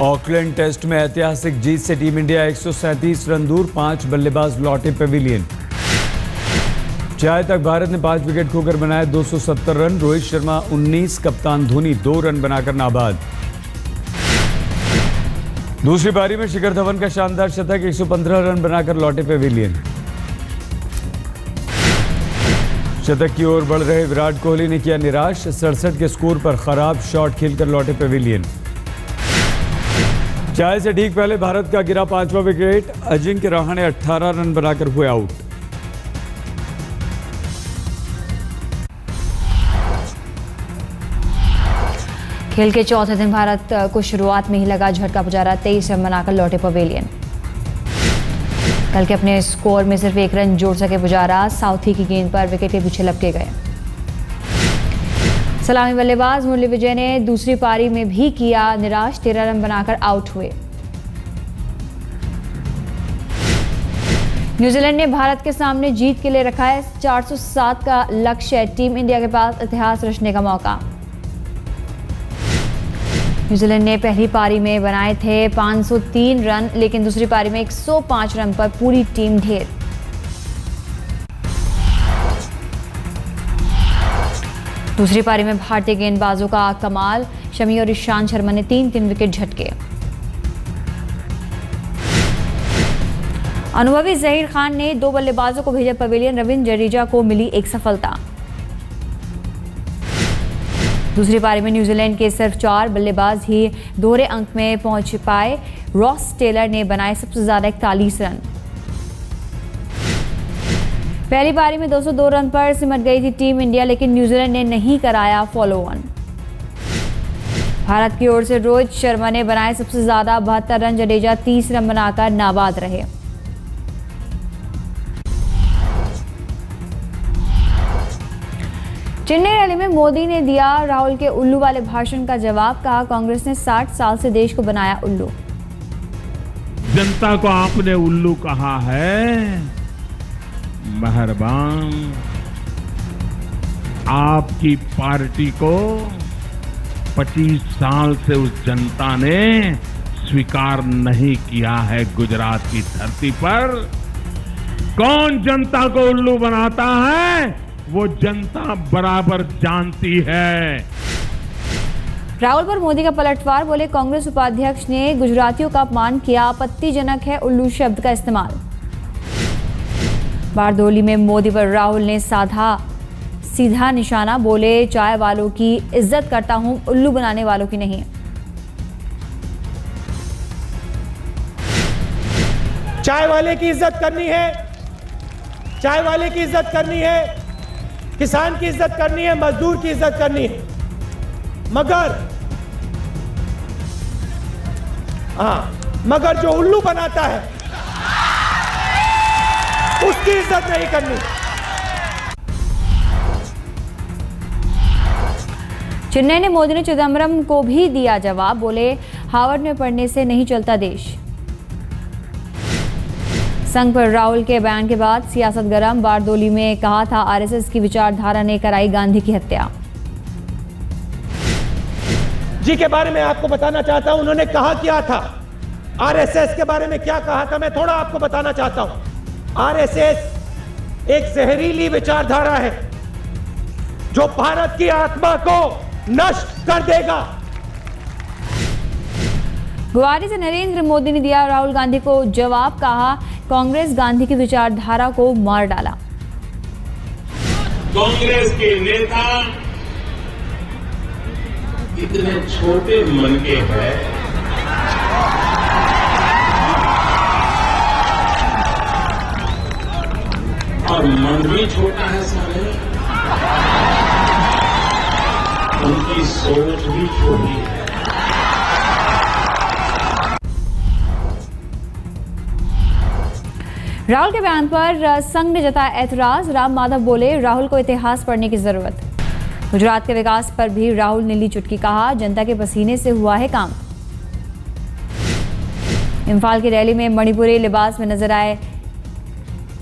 Auckland test में ऐतिहासिक जीत से टीम इंडिया 137 रन दूर, 5 बल्लेबाज लौटे पेविलियन। चाय तक भारत ने 5 विकेट खोकर बनाए 270 रन। रोहित शर्मा 19, कप्तान धोनी 2 रन बनाकर नाबाद। दूसरी पारी में शिखर धवन का शानदार शतक, 115 रन बनाकर लौटे पेविलियन। शतक की ओर बढ़ रहे विराट कोहली ने किया निराश, 67 के स्कोर पर खराब शॉट खेलकर लौटे पेविलियन। चाय से ठीक पहले भारत का गिरा 5वां विकेट, अजिंक्य रहाणे 18 रन बनाकर हुए आउट। खेल के चौथे दिन भारत को शुरुआत में ही लगा झटका पुजारा, 23 रन बनाकर लौटे पवेलियन। कल के अपने स्कोर में सिर्फ 1 रन जोड़ सके पुजारा, साउथी की गेंद पर विकेट के पीछे लपके गए। सलामी बल्लेबाज मुरली विजय ने दूसरी पारी में भी किया निराश, 13 रन बनाकर आउट हुए। न्यूजीलैंड ने भारत के सामने जीत के लिए रखा है 407 का लक्ष्य, टीम इंडिया के पास इतिहास रचने का मौका। न्यूजीलैंड ने पहली पारी में बनाए थे 503 रन, लेकिन दूसरी पारी में 105 रन पर पूरी टीम ढेर। दूसरी पारी में भारतीय गेंदबाजों का कमाल, शमी और ईशांत शर्मा ने 3-3 विकेट झटके। अनुभवी जहीर खान ने 2 बल्लेबाजों को भेजा पवेलियन, रविंद्र जडेजा को मिली एक सफलता। दूसरी पारी में न्यूजीलैंड के सिर्फ 4 बल्लेबाज ही दोहरे अंक में पहुंच पाए। रॉस टेलर ने बनाए सबसे ज्यादा 41 रन। पहली पारी में 202 रन पर सिमट गई थी टीम इंडिया, लेकिन न्यूजीलैंड ने नहीं कराया फॉलो ऑन। भारत की ओर से रोहित शर्मा ने बनाए सबसे ज्यादा 72 रन, जडेजा 30 रन बनाकर नाबाद रहे। चेन्नई रैली में मोदी ने दिया राहुल के उल्लू वाले भाषण का जवाब, कहा कांग्रेस ने 60 साल से देश को बनाया उल्लू। जनता को आपने उल्लू कहा है, मेहरबान आपकी पार्टी को 25 साल से उस जनता ने स्वीकार नहीं किया है। गुजरात की धरती पर कौन जनता को उल्लू बनाता है वो जनता बराबर जानती है। राहुल पर मोदी का पलटवार, बोले कांग्रेस उपाध्यक्ष ने गुजरातियों का अपमान किया, आपत्तिजनक है उल्लू शब्द का इस्तेमाल। बारदोली में मोदी पर राहुल ने साधा सीधा निशाना, बोले चाय वालों की इज्जत करता हूं, उल्लू बनाने वालों की नहीं। चाय वाले की इज्जत करनी है, चाय वाले की इज्जत करनी है, किसान की इज्जत करनी है, मजदूर की इज्जत करनी है, मगर जो उल्लू बनाता है उसकी इज्जत नहीं करनी। चेन्नई ने मोदी ने चिदम्बरम को भी दिया जवाब, बोले हार्वर्ड में पढ़ने से नहीं चलता देश। संघ पर राहुल के बयान के बाद सियासत गरम, बारदोली में कहा था आरएसएस की विचारधारा ने कराई गांधी की हत्या। जी के बारे में आपको बताना चाहता हूं, उन्होंने कहा क्या था, आरएसएस के बारे में क्या कहा था, मैं थोड़ा आपको बताना चाहता हूं। आरएसएस एक जहरीली विचारधारा है जो भारत की आत्मा को नष्ट कर देगा। गुवाहाटी से नरेंद्र मोदी ने दिया राहुल गांधी को जवाब, कहा कांग्रेस गांधी की विचारधारा को मार डाला। कांग्रेस के नेता इतने छोटे मन के हैं, और मन भी छोटा है सारे, उनकी सोच भी छोटी है। राहुल के बयान पर संघ ने जताया ऐतराज, राम माधव बोले राहुल को इतिहास पढ़ने की जरूरत। गुजरात के विकास पर भी राहुल ने ली चुटकी, कहा जनता के पसीने से हुआ है काम। इम्फाल की रैली में मणिपुरी लिबास में नजर आए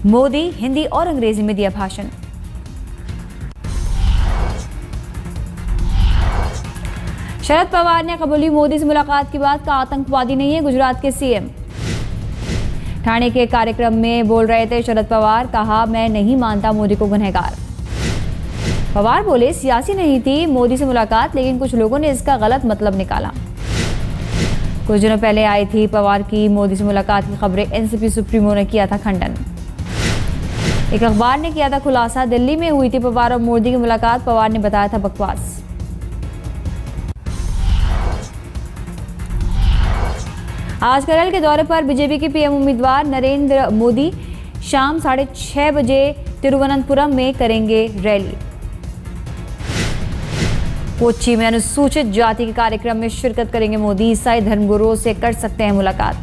मोदी, हिंदी और अंग्रेजी में दिया भाषण। शरद पवार ने कबूली मोदी से मुलाकात के बाद का आतंकवादी नहीं है गुजरात के सीएम। ठाणे के कार्यक्रम में बोल रहे थे शरद पवार, कहा मैं नहीं मानता मोदी को गुनहगार। पवार बोले सियासी नहीं थी मोदी से मुलाकात, लेकिन कुछ लोगों ने इसका गलत मतलब निकाला। कुछ दिनों पहले आई थी पवार की मोदी से मुलाकात की खबरें, एनसीपी सुप्रीमो ने किया था खंडन। एक अखबार ने किया था खुलासा, दिल्ली में हुई थी पवार और मोदी की मुलाकात, पवार ने बताया था बकवास। आज केरल के दौरे पर बीजेपी के पीएम उम्मीदवार नरेंद्र मोदी शाम 6:30 बजे तिरुवनंतपुरम में करेंगे रैली। कोच्चि में अनुसूचित जाति के कार्यक्रम में शिरकत करेंगे मोदी, ईसाई धर्मगुरुओं से कर सकते हैं मुलाकात।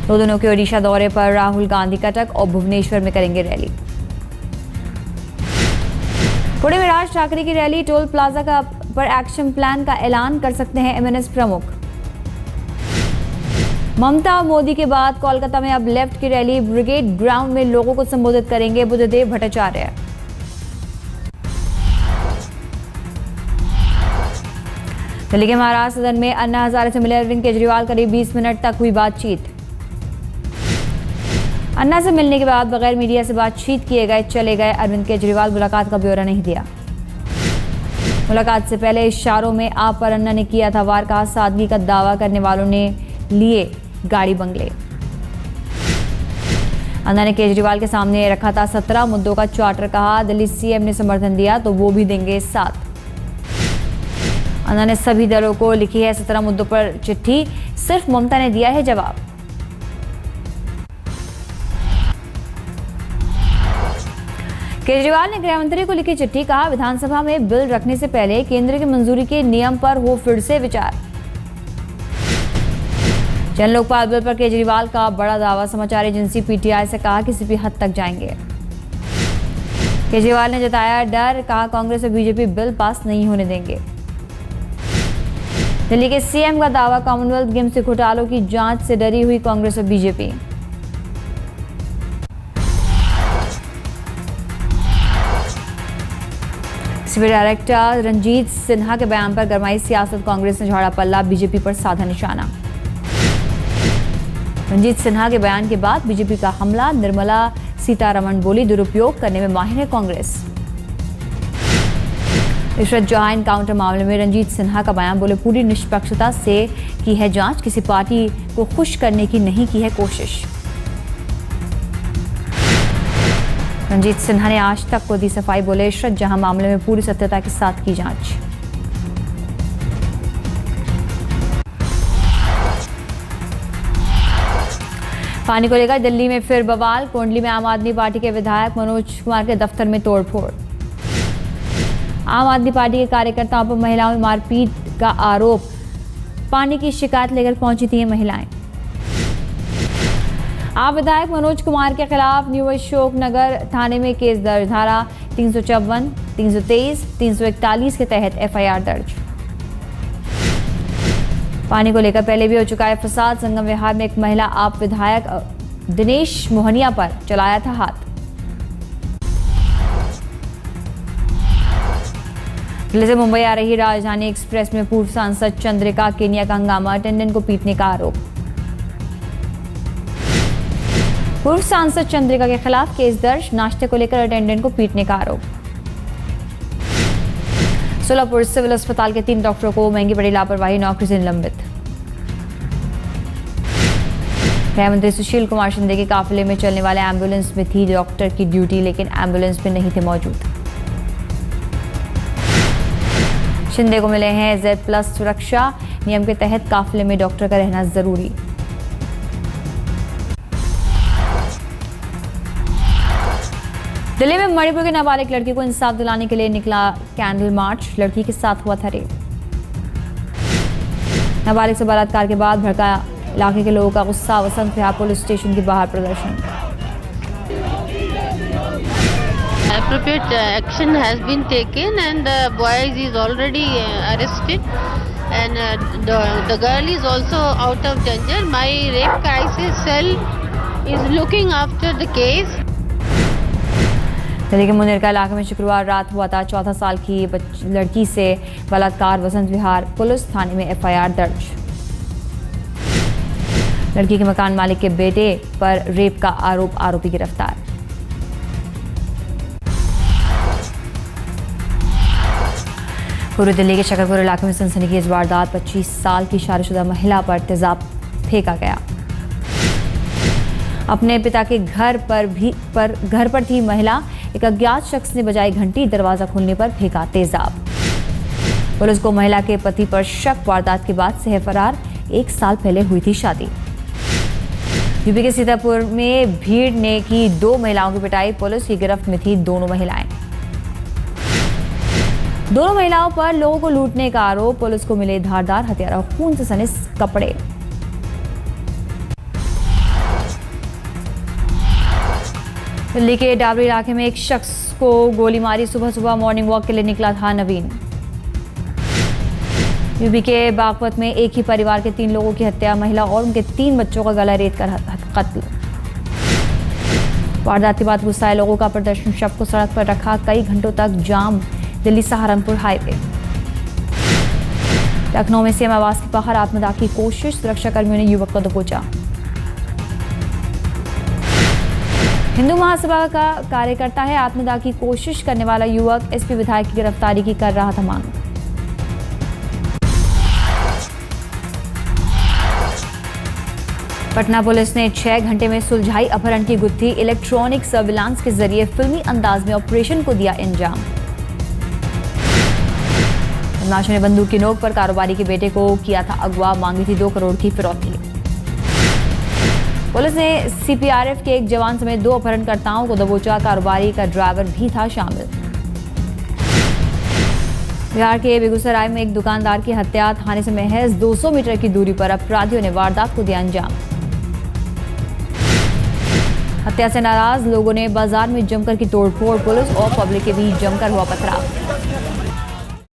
2 दिनों के ओडिशा दौरे पर राहुल गांधी कटक और भुवनेश्वर में करेंगे रैली। पुणे में राज ठाकरे की रैली, टोल प्लाजा पर एक्शन प्लान का ऐलान कर सकते हैं एमएनएस प्रमुख। ममता और मोदी के बाद कोलकाता में अब लेफ्ट की रैली, ब्रिगेड ग्राउंड में लोगों को संबोधित करेंगे बुद्धदेव भट्टाचार्य। दिल्ली के महाराज सदन में अन्ना हजारे से मिले अरविंद केजरीवाल, करीब 20 मिनट तक हुई बातचीत। अन्ना से मिलने के बाद बगैर मीडिया से बातचीत किए गए चले गए अरविंद केजरीवाल, मुलाकात का ब्यौरा नहीं दिया। मुलाकात से पहले इशारों में आप पर अन्ना ने किया था वार, कहा सादगी का दावा करने वालों ने लिए गाड़ी बंगले। अन्ना ने केजरीवाल के सामने रखा था 17 मुद्दों का चार्टर, कहा दिल्ली सीएम ने समर्थन दिया तो वो भी देंगे साथ। अन्ना ने सभी दलों को लिखी है 17 मुद्दों पर चिट्ठी, सिर्फ ममता ने दिया है जवाब। केजरीवाल ने गृह मंत्री को लिखी चिट्ठी, कहा विधानसभा में बिल रखने से पहले केंद्र की मंजूरी के नियम पर हो फिर से विचार। जन लोकपाल बिल पर केजरीवाल का बड़ा दावा, समाचार एजेंसी पीटीआई से कहा किसी भी हद तक जाएंगे। केजरीवाल ने जताया डर, कहा कांग्रेस और बीजेपी बिल पास नहीं होने देंगे। दिल्ली के सीएम का दावा, कॉमनवेल्थ गेम्स के घोटालों की जांच से डरी हुई कांग्रेस और BJP. CBI director Ranjit Sinha के बयान पर गरमाई सियासत, कांग्रेस ने झाड़ा पल्ला, बीजेपी पर साधा निशाना। रंजीत सिन्हा के बयान के बाद बीजेपी का हमला, निर्मला सीतारमण बोली दुरुपयोग करने में माहिर है कांग्रेस। इशरत जहां एनकाउंटर मामले में रंजीत सिन्हा का बयान, बोले पूरी निष्पक्षता से की है जांच, किसी पार्टी को खुश करने की नहीं की है कोशिश। रंजीत सिन्हा ने आज तक को दी सफाई, बोले इशरत जहां मामले में पूरी सत्यता के साथ की जांच। पानी को लेकर दिल्ली में फिर बवाल, कोंडली में आम आदमी पार्टी के विधायक मनोज कुमार के दफ्तर में तोड़फोड़। आम आदमी पार्टी के कार्यकर्ताओं पर महिलाओं में मारपीट का आरोप, पानी की शिकायत लेकर पहुंची थी महिलाएं। आप विधायक मनोज कुमार के खिलाफ न्यू अशोकनगर थाने में केस दर्ज, धारा 354, 323, 341 के तहत एफआईआर दर्ज। पानी को लेकर पहले भी हो चुका है फसाद, संगम विहार में एक महिला आप विधायक दिनेश मोहनिया पर चलाया था हाथ। दिल्ली से मुंबई आ रही राजधानी एक्सप्रेस में पूर्व सांसद चंद्रिका केनिया का हंगामा, अटेंडेंट को पीटने का आरोप। पूर्व सांसद चंद्रिका के खिलाफ केस दर्ज, नाश्ते को लेकर अटेंडेंट को पीटने का आरोप। सोलापुर सिविल अस्पताल के 3 डॉक्टरों को महंगी पड़ी लापरवाही, नौकरी से निलंबित। गृह मंत्री सुशील कुमार शिंदे के काफिले में चलने वाले एम्बुलेंस में थी डॉक्टर की ड्यूटी, लेकिन एम्बुलेंस में नहीं थे मौजूद। शिंदे को मिले हैं Z+ सुरक्षा, नियम के तहत काफिले में डॉक्टर का रहना जरूरी। दिल्ली में मणिपुर के नाबालिग लड़की को इंसाफ दिलाने के लिए निकला कैंडल मार्च, लड़की के साथ हुआ था रेप। नाबालिग से बलात्कार के बाद भड़का इलाके के लोगों का गुस्सा, वसंत विहार पुलिस स्टेशन के बाहर प्रदर्शन। Appropriate action has been taken and the boy is already arrested and the girl is also out of danger. My rape crisis cell is looking after the case. Delhi के मुनेर का इलाके में शुक्रवार रात हुआ था 14 साल की लड़की से बलात्कार। वसंत विहार पुलिस थाने में एफआईआर दर्ज। लड़की के मकान मालिक के बेटे पर रेप का आरोप, आरोपी गिरफ्तार। पूर्वी दिल्ली के शकरपुर इलाके में सनसनीखेज वारदात। 25 साल की शादीशुदा महिला पर तेजाब फेंका गया। अपने पिता के घर पर थी महिला। एक अज्ञात शख्स ने बजाई घंटी, दरवाजा खोलने पर फेंका तेजाब। पुलिस को महिला के पति पर शक। वारदात के बाद से है फरार। 1 साल पहले हुई थी शादी। यूपी के सीतापुर में भीड़ ने की 2 महिलाओं की पिटाई। पुलिस की गिरफ्त में थी दोनों महिलाएं। दोनों महिलाओं पर लोगों को लूटने का आरोप। पुलिस को मिले धारदार हथियार और खून से सने कपड़े। दिल्ली के डाबरी इलाके में एक शख्स को गोली मारी। सुबह मॉर्निंग वॉक के लिए निकला था नवीन। यूपी के बागपत में एक ही परिवार के 3 लोगों की हत्या। महिला और उनके 3 बच्चों का गला रेत कर कत्ल। वारदात के बाद गुस्साए लोगों का प्रदर्शन। शव को सड़क पर रखा। कई घंटों तक जाम। दिल्ली सहारनपुर हाईवे। लखनऊ में सीएम आवास के बाहर आत्मदाह की कोशिश। सुरक्षाकर्मियों ने युवक को दबोचा। हिंदू महासभा का कार्यकर्ता है। आत्मदाह की कोशिश करने वाला युवक एसपी विधायक की गिरफ्तारी की कर रहा था मांग। पटना पुलिस ने 6 घंटे में सुलझाई अपहरण की गुत्थी। इलेक्ट्रॉनिक सर्विलांस के जरिए फिल्मी अंदाज में ऑपरेशन को दिया अंजाम। बदमाशों ने बंदूक की नोक पर कारोबारी के बेटे को किया था अगवा। मांगी थी 2 करोड़ की फिरौती। पुलिस ने सीपीआरएफ के एक जवान समेत 2 अपहरणकर्ताओं को दबोचा। कारोबारी का ड्राइवर भी था शामिल। बिहार के बेगूसराय में एक दुकानदार की हत्या। थाने से महज 200 मीटर की दूरी पर अपराधियों ने वारदात को दिया अंजाम। हत्या से नाराज लोगों ने बाजार में जमकर की तोड़फोड़। पुलिस और पब्लिक के बीच जमकर हुआ पथराव।